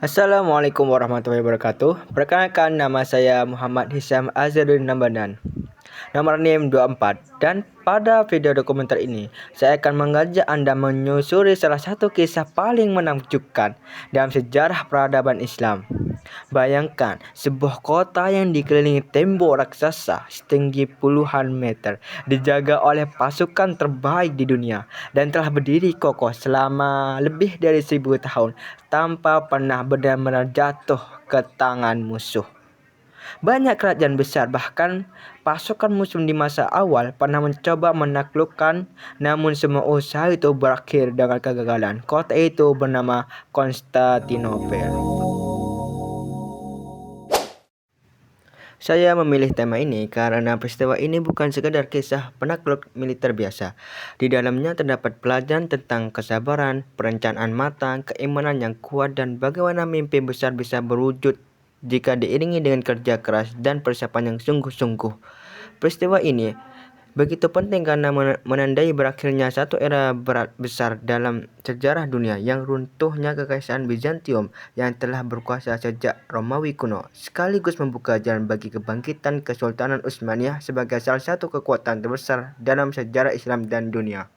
Assalamualaikum warahmatullahi wabarakatuh. Perkenalkan, nama saya Muhammad Hisham Azharuddin Nambanan, nomor NIM 24. Dan pada video dokumenter ini, saya akan mengajak Anda menyusuri salah satu kisah paling menakjubkan dalam sejarah peradaban Islam. Bayangkan sebuah kota yang dikelilingi tembok raksasa setinggi puluhan meter, dijaga oleh pasukan terbaik di dunia, dan telah berdiri kokoh selama lebih dari 1000 tahun tanpa pernah benar-benar jatuh ke tangan musuh. Banyak kerajaan besar, bahkan pasukan muslim di masa awal pernah mencoba menaklukkan, namun semua usaha itu berakhir dengan kegagalan. Kota itu bernama Konstantinopel. Saya memilih tema ini karena peristiwa ini bukan sekadar kisah penakluk militer biasa. Di dalamnya terdapat pelajaran tentang kesabaran, perencanaan matang, keimanan yang kuat, dan bagaimana mimpi besar bisa berwujud jika diiringi dengan kerja keras dan persiapan yang sungguh-sungguh. Peristiwa ini begitu penting karena menandai berakhirnya satu era besar dalam sejarah dunia, yang runtuhnya kekaisaran Bizantium yang telah berkuasa sejak Romawi kuno, sekaligus membuka jalan bagi kebangkitan Kesultanan Utsmaniyah sebagai salah satu kekuatan terbesar dalam sejarah Islam dan dunia.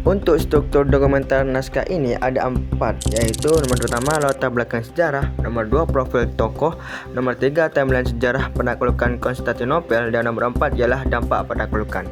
Untuk struktur dokumenter naskah ini ada 4, yaitu nomor pertama latar belakang sejarah, nomor 2 profil tokoh, nomor 3 timeline sejarah penaklukan Konstantinopel, dan nomor 4 ialah dampak penaklukan.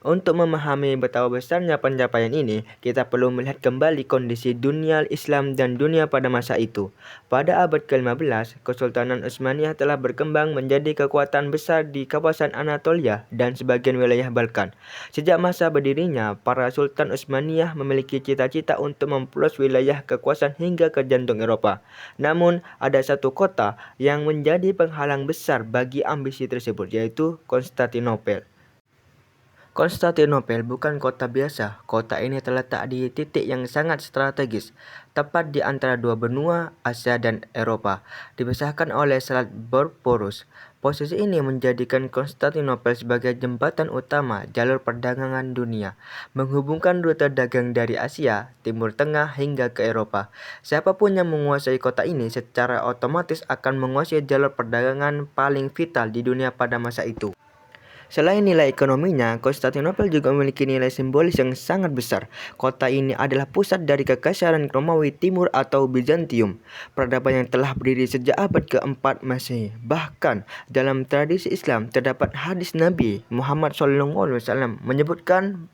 Untuk memahami betapa besarnya pencapaian ini, kita perlu melihat kembali kondisi dunia Islam dan dunia pada masa itu. Pada abad ke-15, Kesultanan Utsmaniyah telah berkembang menjadi kekuatan besar di kawasan Anatolia dan sebagian wilayah Balkan. Sejak masa berdirinya, para Sultan Utsmaniyah memiliki cita-cita untuk memperluas wilayah kekuasaan hingga ke jantung Eropa. Namun, ada satu kota yang menjadi penghalang besar bagi ambisi tersebut, yaitu Konstantinopel. Konstantinopel bukan kota biasa. Kota ini terletak di titik yang sangat strategis, tepat di antara dua benua, Asia dan Eropa, dipisahkan oleh Selat Bosporus. Posisi ini menjadikan Konstantinopel sebagai jembatan utama jalur perdagangan dunia, menghubungkan rute dagang dari Asia, Timur Tengah hingga ke Eropa. Siapapun yang menguasai kota ini secara otomatis akan menguasai jalur perdagangan paling vital di dunia pada masa itu. Selain nilai ekonominya, Konstantinopel juga memiliki nilai simbolis yang sangat besar. Kota ini adalah pusat dari Kekaisaran Romawi Timur atau Bizantium, peradaban yang telah berdiri sejak abad ke-4 Masehi. Bahkan dalam tradisi Islam terdapat hadis Nabi Muhammad SAW menyebutkan,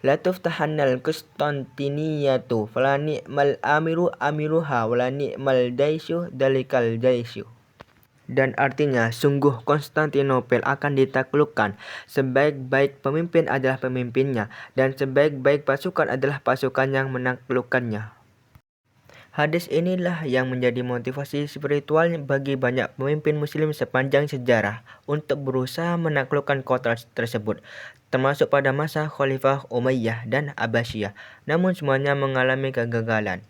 La tuftahannal Konstantiniyatu fala ni'mal amiru amiruha wala ni'mal daisyu dalikal daisyu. Dan artinya, sungguh Konstantinopel akan ditaklukkan. Sebaik-baik pemimpin adalah pemimpinnya, dan sebaik-baik pasukan adalah pasukan yang menaklukkannya. Hadis inilah yang menjadi motivasi spiritual bagi banyak pemimpin muslim sepanjang sejarah untuk berusaha menaklukkan kota tersebut, termasuk pada masa Khalifah Umayyah dan Abbasiyah. Namun semuanya mengalami kegagalan.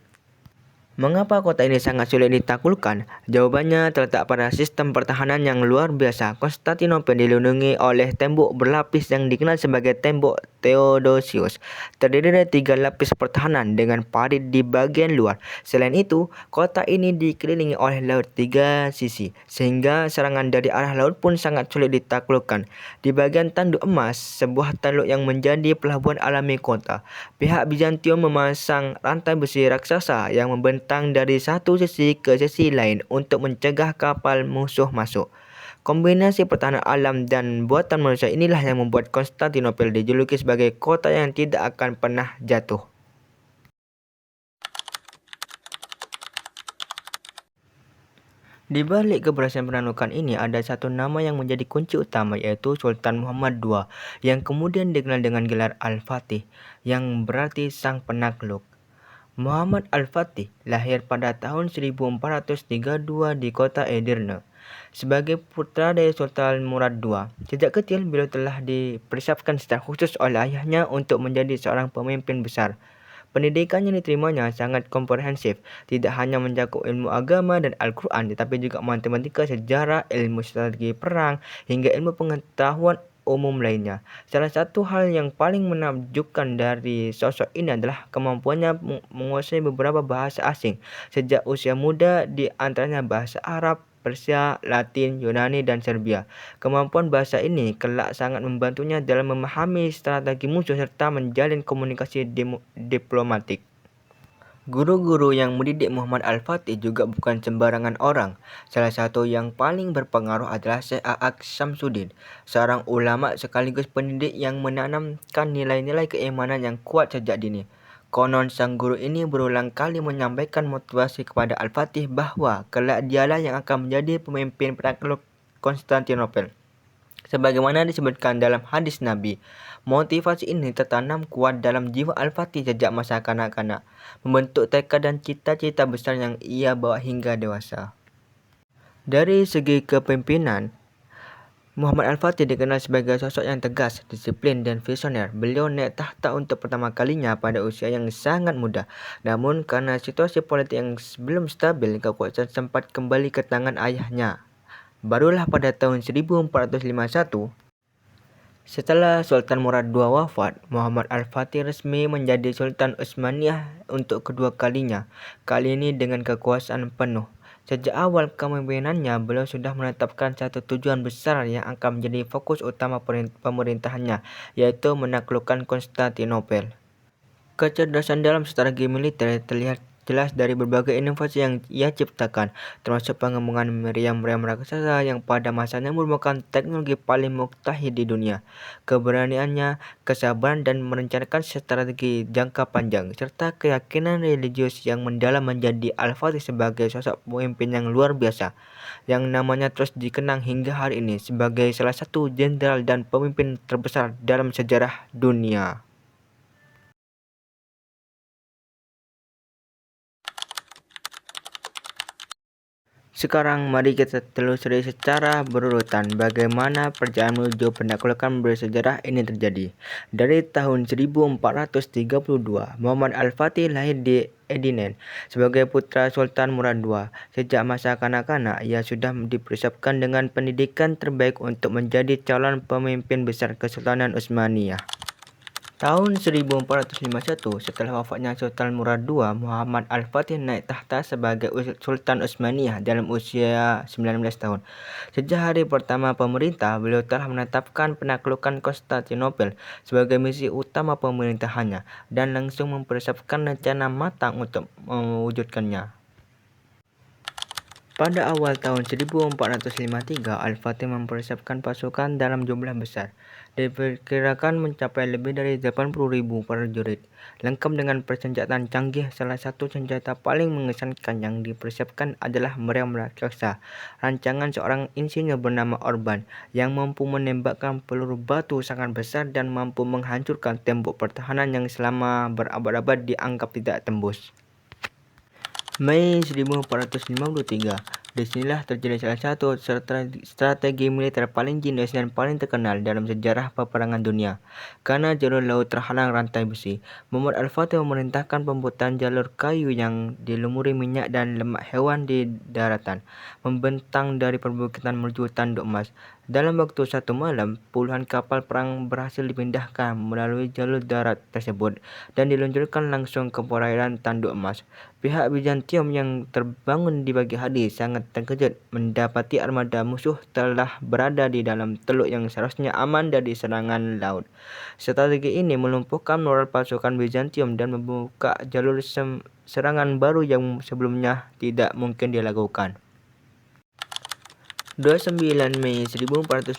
Mengapa kota ini sangat sulit ditaklukkan? Jawabannya terletak pada sistem pertahanan yang luar biasa. Konstantinopel dilindungi oleh tembok berlapis yang dikenal sebagai tembok Theodosius, terdiri dari 3 lapis pertahanan dengan parit di bagian luar. Selain itu, kota ini dikelilingi oleh laut 3 sisi, sehingga serangan dari arah laut pun sangat sulit ditaklukkan. Di bagian tanduk emas, sebuah tanduk yang menjadi pelabuhan alami kota, pihak Bizantium memasang rantai besi raksasa yang membentang dari satu sisi ke sisi lain untuk mencegah kapal musuh masuk. Kombinasi pertahanan alam dan buatan manusia inilah yang membuat Konstantinopel dijuluki sebagai kota yang tidak akan pernah jatuh. Di balik keberhasilan penaklukan ini ada satu nama yang menjadi kunci utama, yaitu Sultan Muhammad II, yang kemudian dikenal dengan gelar Al-Fatih, yang berarti sang penakluk. Muhammad Al-Fatih lahir pada tahun 1432 di kota Edirne. Sebagai putra dari Sultan Murad II, sejak kecil beliau telah dipersiapkan secara khusus oleh ayahnya untuk menjadi seorang pemimpin besar. Pendidikan yang diterimanya sangat komprehensif, tidak hanya mencakup ilmu agama dan Al-Quran, tetapi juga matematika, sejarah, ilmu strategi perang, hingga ilmu pengetahuan umum lainnya. Salah satu hal yang paling menakjubkan dari sosok ini adalah kemampuannya menguasai beberapa bahasa asing sejak usia muda, di antaranya bahasa Arab, Persia, Latin, Yunani, dan Serbia. Kemampuan bahasa ini kelak sangat membantunya dalam memahami strategi musuh serta menjalin komunikasi diplomatik. Guru-guru yang mendidik Muhammad Al-Fatih juga bukan sembarangan orang. Salah satu yang paling berpengaruh adalah Syekh A'agh Syamsuddin, seorang ulama sekaligus pendidik yang menanamkan nilai-nilai keimanan yang kuat sejak dini. Konon sang guru ini berulang kali menyampaikan motivasi kepada Al-Fatih bahwa kelak dialah yang akan menjadi pemimpin penakluk Konstantinopel. Sebagaimana disebutkan dalam hadis Nabi, motivasi ini tertanam kuat dalam jiwa Al-Fatih sejak masa kanak-kanak, membentuk tekad dan cita-cita besar yang ia bawa hingga dewasa. Dari segi kepemimpinan, Muhammad Al-Fatih dikenal sebagai sosok yang tegas, disiplin, dan visioner. Beliau naik tahta untuk pertama kalinya pada usia yang sangat muda. Namun, karena situasi politik yang belum stabil, kekuasaan sempat kembali ke tangan ayahnya. Barulah pada tahun 1451, setelah Sultan Murad II wafat, Muhammad Al-Fatih resmi menjadi Sultan Utsmaniyah untuk kedua kalinya, kali ini dengan kekuasaan penuh. Sejak awal kepemimpinannya, beliau sudah menetapkan satu tujuan besar yang akan menjadi fokus utama pemerintahannya, yaitu menaklukkan Konstantinopel. Kecerdasan dalam strategi militer terlihat jelas dari berbagai inovasi yang ia ciptakan, termasuk pengembangan meriam-meriam raksasa yang pada masanya merupakan teknologi paling mutakhir di dunia. Keberaniannya, kesabaran, dan merencanakan strategi jangka panjang, serta keyakinan religius yang mendalam menjadi Al-Fatih sebagai sosok pemimpin yang luar biasa, yang namanya terus dikenang hingga hari ini sebagai salah satu jenderal dan pemimpin terbesar dalam sejarah dunia. Sekarang mari kita telusuri secara berurutan bagaimana perjalanan menuju penaklukan bersejarah ini terjadi. Dari tahun 1432, Muhammad Al-Fatih lahir di Edirne sebagai putra Sultan Murad II. Sejak masa kanak-kanak, ia sudah dipersiapkan dengan pendidikan terbaik untuk menjadi calon pemimpin besar Kesultanan Utsmaniyah. Tahun 1451, setelah wafatnya Sultan Murad II, Muhammad Al-Fatih naik tahta sebagai Sultan Utsmaniyah dalam usia 19 tahun. Sejak hari pertama pemerintah, beliau telah menetapkan penaklukan Konstantinopel sebagai misi utama pemerintahannya dan langsung mempersiapkan rencana matang untuk mewujudkannya. Pada awal tahun 1453, Al-Fatih mempersiapkan pasukan dalam jumlah besar. Diperkirakan mencapai lebih dari 80.000 prajurit, lengkap dengan persenjataan canggih. Salah satu senjata paling mengesankan yang dipersiapkan adalah meriam raksasa, rancangan seorang insinyur bernama Orban, yang mampu menembakkan peluru batu sangat besar dan mampu menghancurkan tembok pertahanan yang selama berabad-abad dianggap tidak tembus. Mei 1453, disinilah terjadi salah satu strategi militer paling jenius dan paling terkenal dalam sejarah peperangan dunia. Karena jalur laut terhalang rantai besi, Muhammad Al-Fatih memerintahkan pembuatan jalur kayu yang dilumuri minyak dan lemak hewan di daratan, membentang dari perbukitan menuju Tanduk Emas. Dalam waktu satu malam, puluhan kapal perang berhasil dipindahkan melalui jalur darat tersebut dan diluncurkan langsung ke perairan Tanduk Emas. Pihak Bizantium yang terbangun di pagi hari sangat terkejut mendapati armada musuh telah berada di dalam teluk yang seharusnya aman dari serangan laut. Strategi ini melumpuhkan moral pasukan Bizantium dan membuka jalur serangan baru yang sebelumnya tidak mungkin dilakukan. 29 Mei 1453,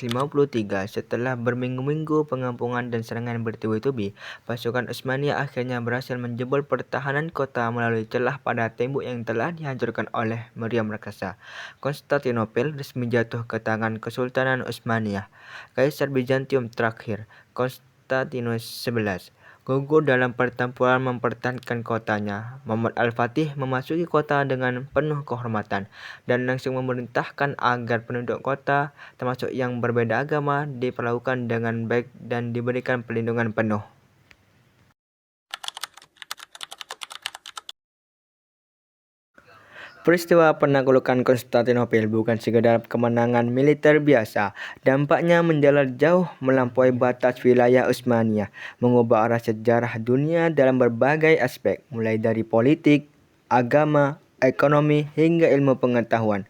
setelah berminggu-minggu pengampungan dan serangan bertubi-tubi, pasukan Utsmaniyah akhirnya berhasil menjebol pertahanan kota melalui celah pada tembok yang telah dihancurkan oleh meriam raksasa. Konstantinopel resmi jatuh ke tangan Kesultanan Utsmaniyah. Kaisar Bizantium terakhir, Konstantinus XI, gugur dalam pertempuran mempertahankan kotanya. Muhammad Al-Fatih memasuki kota dengan penuh kehormatan dan langsung memerintahkan agar penduduk kota, termasuk yang berbeda agama, diperlakukan dengan baik dan diberikan perlindungan penuh. Peristiwa penaklukan Konstantinopel bukan sekedar kemenangan militer biasa. Dampaknya menjalar jauh melampaui batas wilayah Utsmaniyah, mengubah arah sejarah dunia dalam berbagai aspek, mulai dari politik, agama, ekonomi, hingga ilmu pengetahuan.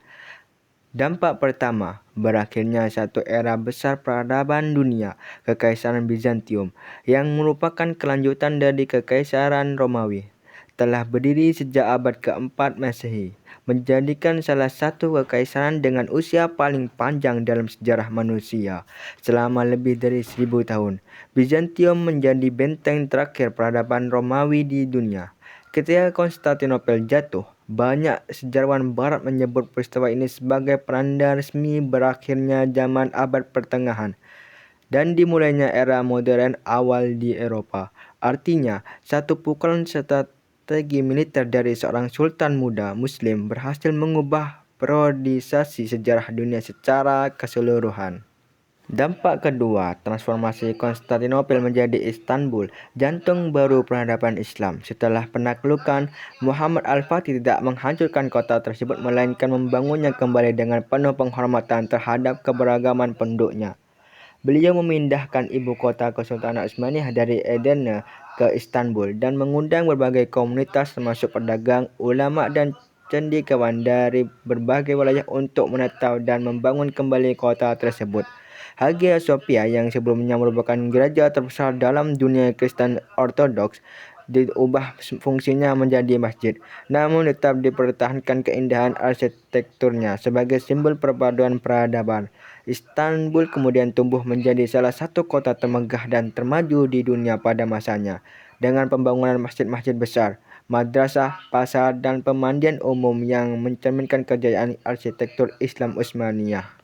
Dampak pertama, berakhirnya satu era besar peradaban dunia, Kekaisaran Bizantium, yang merupakan kelanjutan dari Kekaisaran Romawi. Telah berdiri sejak abad keempat Masehi, menjadikan salah satu kekaisaran dengan usia paling panjang dalam sejarah manusia, selama lebih dari 1000 tahun. Bizantium menjadi benteng terakhir peradaban Romawi di dunia. Ketika Konstantinopel jatuh, banyak sejarawan barat menyebut peristiwa ini sebagai penanda resmi berakhirnya zaman abad pertengahan dan dimulainya era modern awal di Eropa. Artinya, satu pukulan strategi militer dari seorang sultan muda Muslim berhasil mengubah periodisasi sejarah dunia secara keseluruhan. Dampak kedua, transformasi Konstantinopel menjadi Istanbul, jantung baru peradaban Islam. Setelah penaklukan, Muhammad Al-Fatih tidak menghancurkan kota tersebut melainkan membangunnya kembali dengan penuh penghormatan terhadap keberagaman penduduknya. Beliau memindahkan ibu kota Kesultanan Utsmaniyah dari Edirne ke Istanbul dan mengundang berbagai komunitas termasuk pedagang, ulama dan cendekiawan dari berbagai wilayah untuk menatau dan membangun kembali kota tersebut. Hagia Sophia yang sebelumnya merupakan gereja terbesar dalam dunia Kristen Ortodoks diubah fungsinya menjadi masjid, namun tetap dipertahankan keindahan arsitekturnya sebagai simbol perpaduan peradaban. Istanbul kemudian tumbuh menjadi salah satu kota termegah dan termaju di dunia pada masanya, dengan pembangunan masjid-masjid besar, madrasah, pasar, dan pemandian umum yang mencerminkan kejayaan arsitektur Islam Utsmaniyah.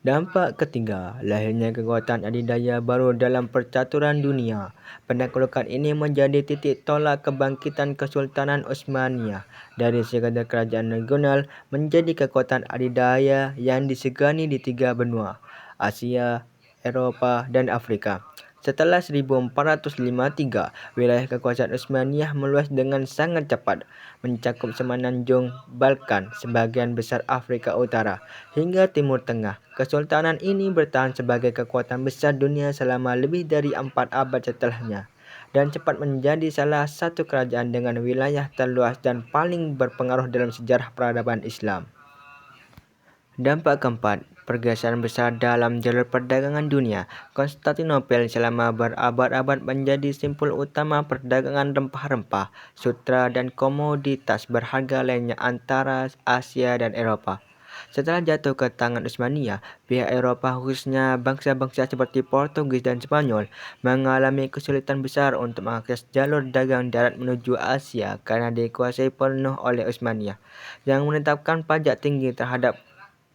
Dampak ketiga, lahirnya kekuatan adidaya baru dalam percaturan dunia. Penaklukan ini menjadi titik tolak kebangkitan Kesultanan Utsmaniyah dari sekadar kerajaan regional menjadi kekuatan adidaya yang disegani di tiga benua, Asia, Eropa, dan Afrika. Setelah 1453, wilayah kekuasaan Utsmaniyah meluas dengan sangat cepat, mencakup semenanjung Balkan, sebagian besar Afrika Utara, hingga Timur Tengah. Kesultanan ini bertahan sebagai kekuatan besar dunia selama lebih dari 4 abad setelahnya, dan cepat menjadi salah satu kerajaan dengan wilayah terluas dan paling berpengaruh dalam sejarah peradaban Islam. Dampak keempat, pergeseran besar dalam jalur perdagangan dunia. Konstantinopel selama berabad-abad menjadi simpul utama perdagangan rempah-rempah, sutra, dan komoditas berharga lainnya antara Asia dan Eropa. Setelah jatuh ke tangan Utsmaniyah, pihak Eropa khususnya bangsa-bangsa seperti Portugis dan Spanyol mengalami kesulitan besar untuk mengakses jalur dagang darat menuju Asia karena dikuasai penuh oleh Utsmaniyah yang menetapkan pajak tinggi terhadap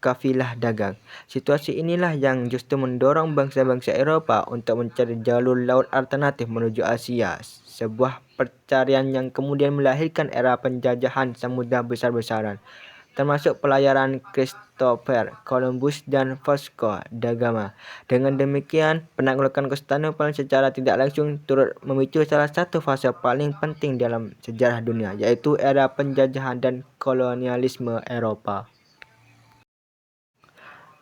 kafilah dagang. Situasi inilah yang justru mendorong bangsa-bangsa Eropa untuk mencari jalur laut alternatif menuju Asia, sebuah pencarian yang kemudian melahirkan era penjajahan samudra besar-besaran, termasuk pelayaran Christopher Columbus dan Vasco da Gama. Dengan demikian, penaklukan Konstantinopel secara tidak langsung turut memicu salah satu fase paling penting dalam sejarah dunia, yaitu era penjajahan dan kolonialisme Eropa.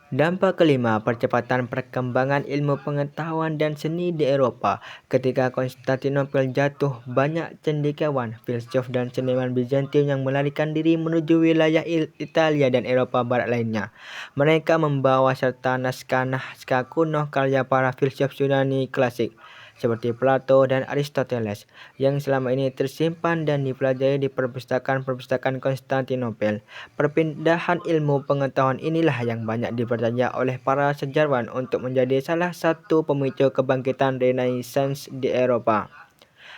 Dampak kelima, percepatan perkembangan ilmu pengetahuan dan seni di Eropa. Ketika Konstantinopel jatuh, banyak cendekiawan, filsuf, dan seniman Bizantium yang melarikan diri menuju wilayah Italia dan Eropa Barat lainnya. Mereka membawa serta naskah-naskah kuno karya para filsuf Yunani klasik, seperti Plato dan Aristoteles, yang selama ini tersimpan dan dipelajari di perpustakaan-perpustakaan Konstantinopel. Perpindahan ilmu pengetahuan inilah yang banyak dipercaya oleh para sejarawan untuk menjadi salah satu pemicu kebangkitan Renaissance di Eropa,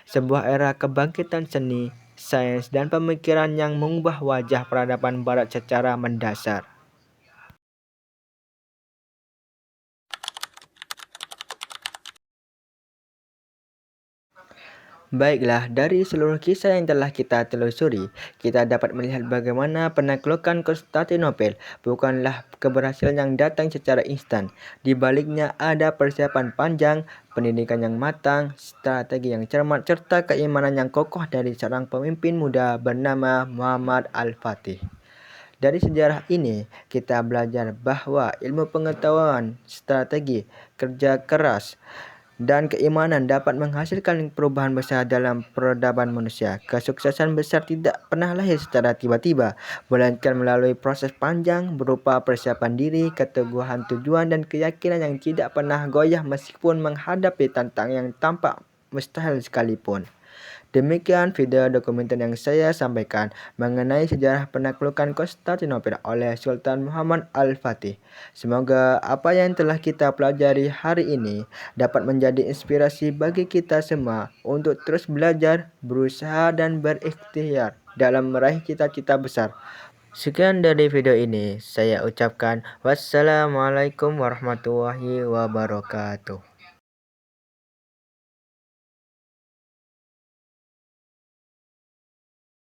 sebuah era kebangkitan seni, sains, dan pemikiran yang mengubah wajah peradaban Barat secara mendasar. Baiklah, dari seluruh kisah yang telah kita telusuri, kita dapat melihat bagaimana penaklukan Konstantinopel bukanlah keberhasilan yang datang secara instan. Di baliknya ada persiapan panjang, pendidikan yang matang, strategi yang cermat, serta keimanan yang kokoh dari seorang pemimpin muda bernama Muhammad Al-Fatih. Dari sejarah ini, kita belajar bahwa ilmu pengetahuan, strategi, kerja keras, dan keimanan dapat menghasilkan perubahan besar dalam peradaban manusia. Kesuksesan besar tidak pernah lahir secara tiba-tiba, melainkan melalui proses panjang berupa persiapan diri, keteguhan tujuan, dan keyakinan yang tidak pernah goyah meskipun menghadapi tantangan yang tampak mustahil sekalipun. Demikian video dokumenter yang saya sampaikan mengenai sejarah penaklukan Konstantinopel oleh Sultan Muhammad Al-Fatih. Semoga apa yang telah kita pelajari hari ini dapat menjadi inspirasi bagi kita semua untuk terus belajar, berusaha, dan berikhtiar dalam meraih cita-cita besar. Sekian dari video ini, saya ucapkan wassalamualaikum warahmatullahi wabarakatuh.